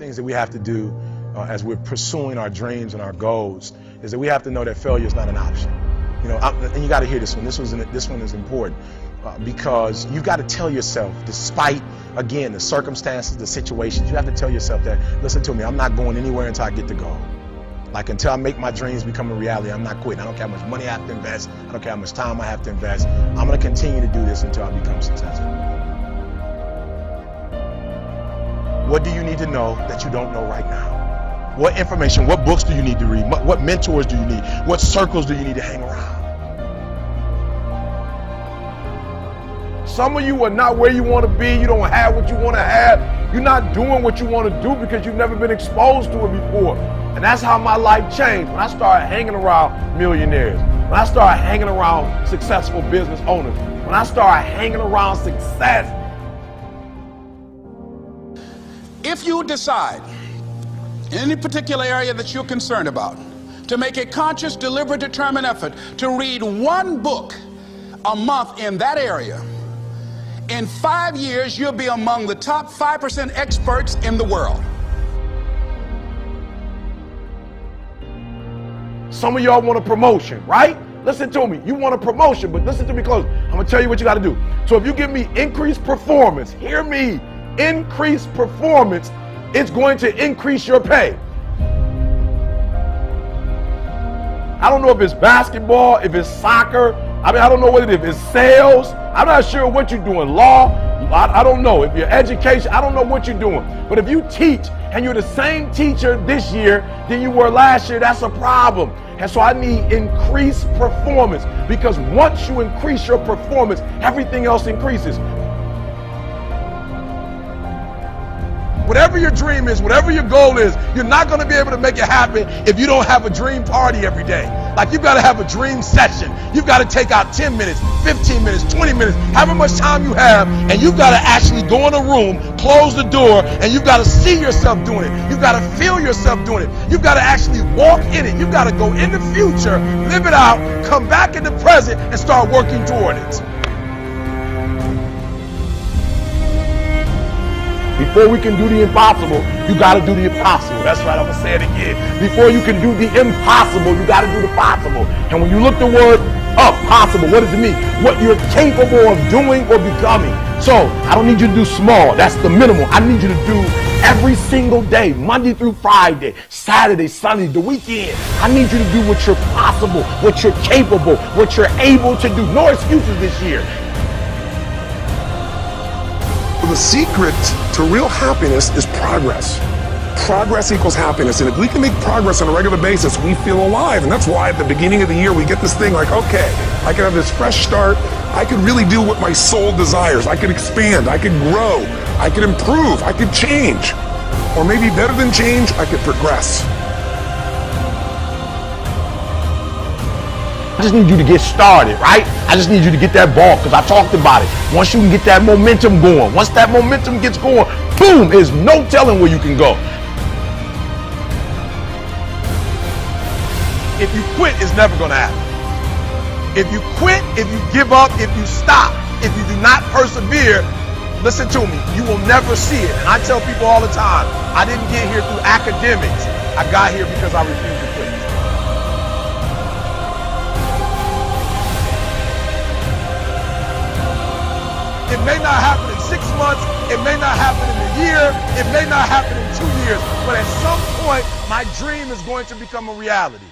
things that we have to do as we're pursuing our dreams and our goals is that we have to know that failure is not an option. You know, and you got to hear this one. This one is important because you've got to tell yourself, despite, again, the circumstances, the situations, you have to tell yourself that, listen to me, I'm not going anywhere until I get the goal. Like, until I make my dreams become a reality, I'm not quitting. I don't care how much money I have to invest. I don't care how much time I have to invest. I'm going to continue to do this until I become successful. What do you need to know that you don't know right now? What information, what books do you need to read? What mentors do you need? What circles do you need to hang around? Some of you are not where you want to be. You don't have what you want to have. You're not doing what you want to do because you've never been exposed to it before. And that's how my life changed when I started hanging around millionaires, when I started hanging around successful business owners, when I started hanging around success. If you decide in any particular area that you're concerned about to make a conscious, deliberate, determined effort to read one book a month in that area, in 5 years you'll be among the top 5% experts in the world. Some of y'all want a promotion, right? Listen to me. You want a promotion, but listen to me close. I'm going to tell you what you got to do. So if you give me increased performance, hear me, increased performance, it's going to increase your pay. I don't know if it's basketball, if it's soccer. I don't know what it is. If it's sales, I'm not sure what you're doing. Law, I don't know. If you're education, I don't know what you're doing. But if you teach and you're the same teacher this year than you were last year, that's a problem. And so I need increased performance, because once you increase your performance, everything else increases. Whatever your dream is, whatever your goal is, you're not going to be able to make it happen if you don't have a dream party every day. Like, you've got to have a dream session. You've got to take out 10 minutes, 15 minutes, 20 minutes, however much time you have, and you've got to actually go in a room, close the door, and you've got to see yourself doing it. You've got to feel yourself doing it. You've got to actually walk in it. You've got to go in the future, live it out, come back in the present, and start working toward it. Before we can do the impossible, you got to do the impossible. That's right, I'm going to say it again. Before you can do the impossible, you got to do the possible. And when you look the word up, possible, what does it mean? What you're capable of doing or becoming. So I don't need you to do small. That's the minimum. I need you to do every single day, Monday through Friday, Saturday, Sunday, the weekend. I need you to do what you're possible, what you're capable, what you're able to do. No excuses this year. The secret to real happiness is progress. Progress equals happiness, and if we can make progress on a regular basis, we feel alive. And that's why at the beginning of the year we get this thing like, okay, I can have this fresh start. I can really do what my soul desires. I can expand, I can grow, I can improve, I can change. Or maybe better than change, I can progress. I just need you to get started, right? I just need you to get that ball, because I talked about it. Once you can get that momentum going, once that momentum gets going, boom, there's no telling where you can go. If you quit, it's never going to happen. If you quit, if you give up, if you stop, if you do not persevere, listen to me, you will never see it. And I tell people all the time, I didn't get here through academics. I got here because I refused to quit. It may not happen in 6 months, it may not happen in a year, it may not happen in 2 years, but at some point, my dream is going to become a reality.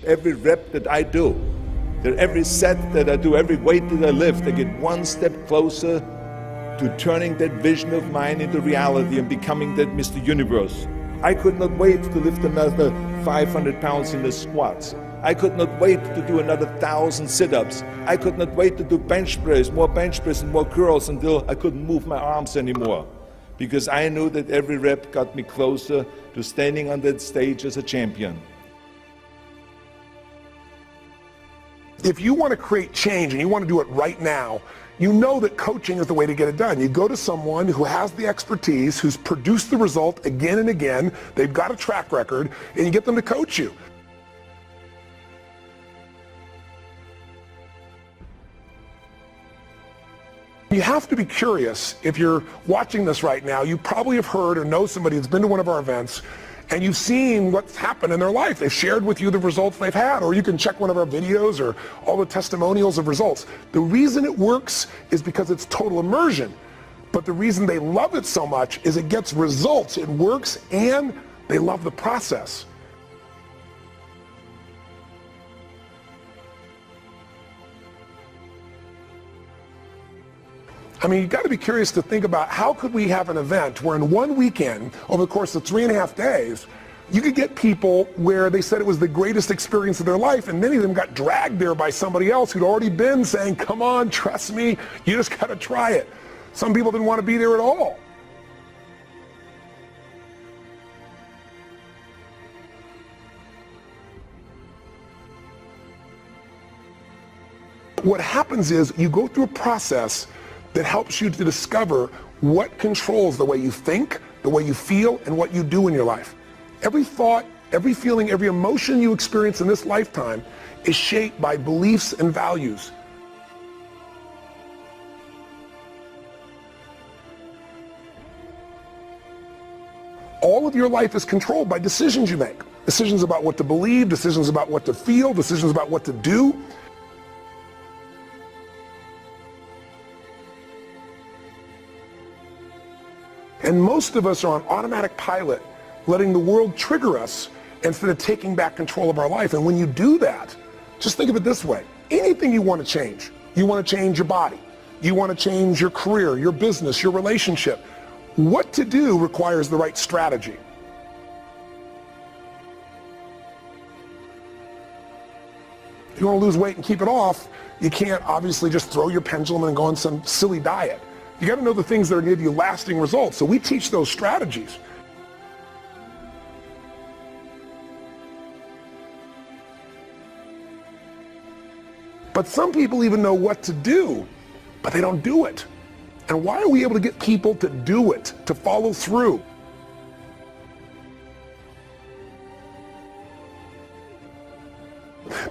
Every rep that I do, every set that I do, every weight that I lift, I get one step closer to turning that vision of mine into reality and becoming that Mr. Universe. I could not wait to lift another 500 pounds in the squats. I could not wait to do another 1,000 sit-ups. I could not wait to do bench press, more bench press and more curls until I couldn't move my arms anymore. Because I knew that every rep got me closer to standing on that stage as a champion. If you want to create change and you want to do it right now, you know that coaching is the way to get it done. You go to someone who has the expertise, who's produced the result again and again, they've got a track record, and you get them to coach you. You have to be curious. If you're watching this right now, you probably have heard or know somebody that's been to one of our events, and you've seen what's happened in their life. They've shared with you the results they've had, or you can check one of our videos or all the testimonials of results. The reason it works is because it's total immersion. But the reason they love it so much is it gets results. It works, and they love the process. I mean, you've got to be curious to think about how could we have an event where in one weekend, over the course of 3.5 days, you could get people where they said it was the greatest experience of their life, and many of them got dragged there by somebody else who'd already been saying, come on, trust me, you just got to try it. Some people didn't want to be there at all. What happens is you go through a process that helps you to discover what controls the way you think, the way you feel, and what you do in your life. Every thought, every feeling, every emotion you experience in this lifetime is shaped by beliefs and values. All of your life is controlled by decisions you make. Decisions about what to believe, decisions about what to feel, decisions about what to do. And most of us are on automatic pilot, letting the world trigger us instead of taking back control of our life. And when you do that, just think of it this way. Anything you want to change your body, you want to change your career, your business, your relationship, what to do requires the right strategy. If you want to lose weight and keep it off, you can't obviously just throw your pendulum and go on some silly diet. You got to know the things that are going to give you lasting results. So we teach those strategies. But some people even know what to do, but they don't do it. And why are we able to get people to do it, to follow through?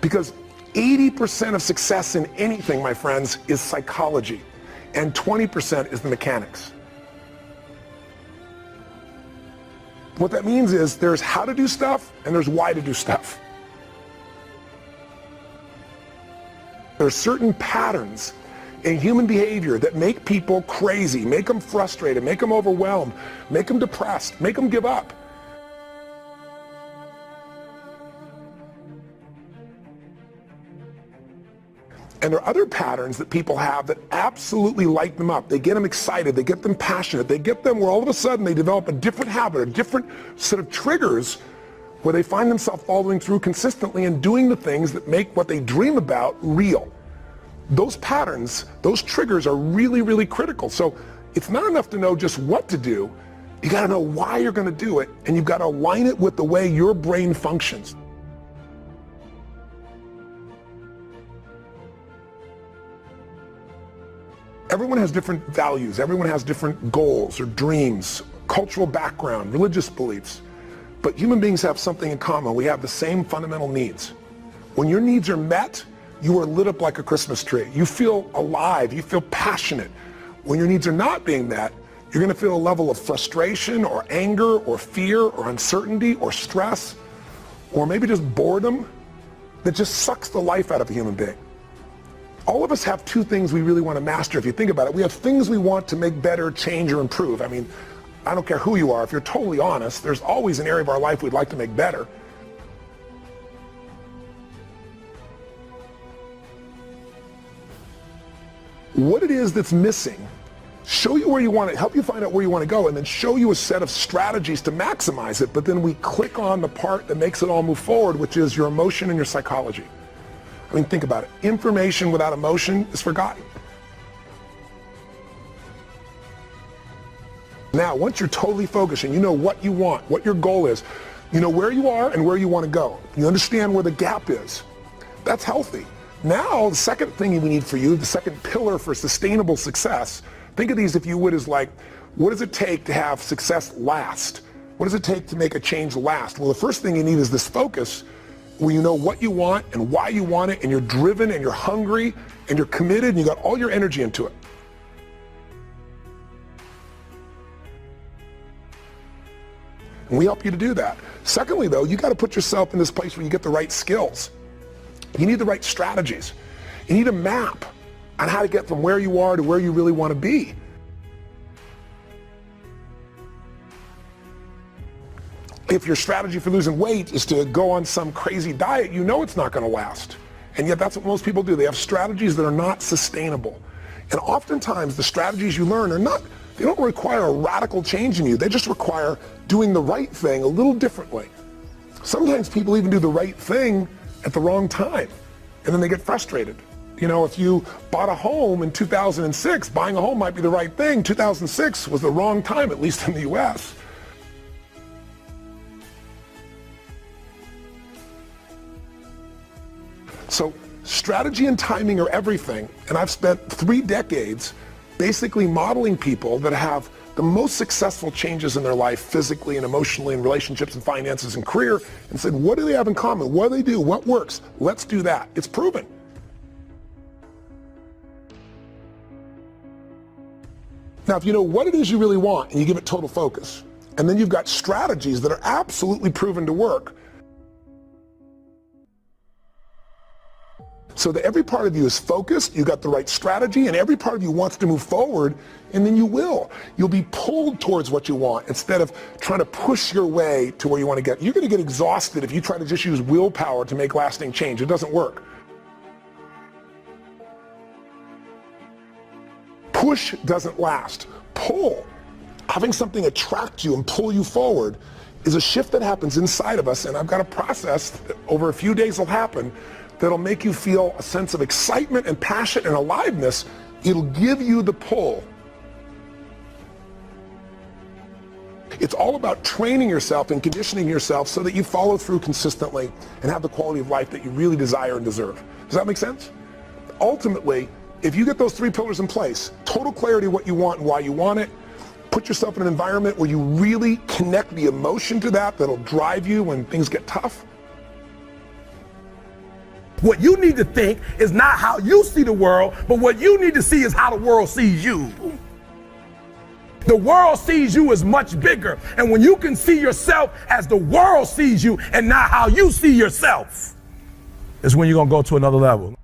Because 80% of success in anything, my friends, is psychology. And 20% is the mechanics. What that means is there's how to do stuff and there's why to do stuff. There are certain patterns in human behavior that make people crazy, make them frustrated, make them overwhelmed, make them depressed, make them give up. And there are other patterns that people have that absolutely light them up. They get them excited, they get them passionate, they get them where all of a sudden they develop a different habit, a different set of triggers where they find themselves following through consistently and doing the things that make what they dream about real. Those patterns, those triggers are really, really critical. So it's not enough to know just what to do. You got to know why you're going to do it, and you've got to align it with the way your brain functions. Everyone has different values. Everyone has different goals or dreams, cultural background, religious beliefs. But human beings have something in common. We have the same fundamental needs. When your needs are met, you are lit up like a Christmas tree. You feel alive. You feel passionate. When your needs are not being met, you're going to feel a level of frustration or anger or fear or uncertainty or stress or maybe just boredom that just sucks the life out of a human being. All of us have two things we really want to master. If you think about it, we have things we want to make better, change, or improve. I mean, I don't care who you are. If you're totally honest, there's always an area of our life we'd like to make better. What it is that's missing, show you where you want it, help you find out where you want to go, and then show you a set of strategies to maximize it. But then we click on the part that makes it all move forward, which is your emotion and your psychology. I mean, think about it. Information without emotion is forgotten. Now, once you're totally focused and you know what you want, what your goal is, you know where you are and where you want to go. You understand where the gap is. That's healthy. Now, the second thing we need for you, the second pillar for sustainable success, think of these, if you would, as like, what does it take to have success last? What does it take to make a change last? Well, the first thing you need is this focus, where you know what you want and why you want it, and you're driven and you're hungry and you're committed and you got all your energy into it. And we help you to do that. Secondly, though, you got to put yourself in this place where you get the right skills. You need the right strategies. You need a map on how to get from where you are to where you really want to be. If your strategy for losing weight is to go on some crazy diet, you know it's not going to last. And yet that's what most people do. They have strategies that are not sustainable. And oftentimes the strategies you learn they don't require a radical change in you. They just require doing the right thing a little differently. Sometimes people even do the right thing at the wrong time, and then they get frustrated. You know, if you bought a home in 2006, buying a home might be the right thing. 2006 was the wrong time, at least in the US. So strategy and timing are everything, and I've spent 3 decades basically modeling people that have the most successful changes in their life physically and emotionally and relationships and finances and career, and said, what do they have in common? What do they do? What works? Let's do that. It's proven. Now, if you know what it is you really want and you give it total focus, and then you've got strategies that are absolutely proven to work, so that every part of you is focused, you got the right strategy, and every part of you wants to move forward, and then you will. You'll be pulled towards what you want instead of trying to push your way to where you want to get. You're going to get exhausted if you try to just use willpower to make lasting change. It doesn't work. Push doesn't last. Pull, having something attract you and pull you forward, is a shift that happens inside of us, and I've got a process that over a few days will happen that'll make you feel a sense of excitement and passion and aliveness. It'll give you the pull. It's all about training yourself and conditioning yourself so that you follow through consistently and have the quality of life that you really desire and deserve. Does that make sense? Ultimately, if you get those 3 pillars in place, total clarity of what you want and why you want it, put yourself in an environment where you really connect the emotion to that'll drive you when things get tough. What you need to think is not how you see the world, but what you need to see is how the world sees you. The world sees you as much bigger, and when you can see yourself as the world sees you and not how you see yourself, is when you're going to go to another level.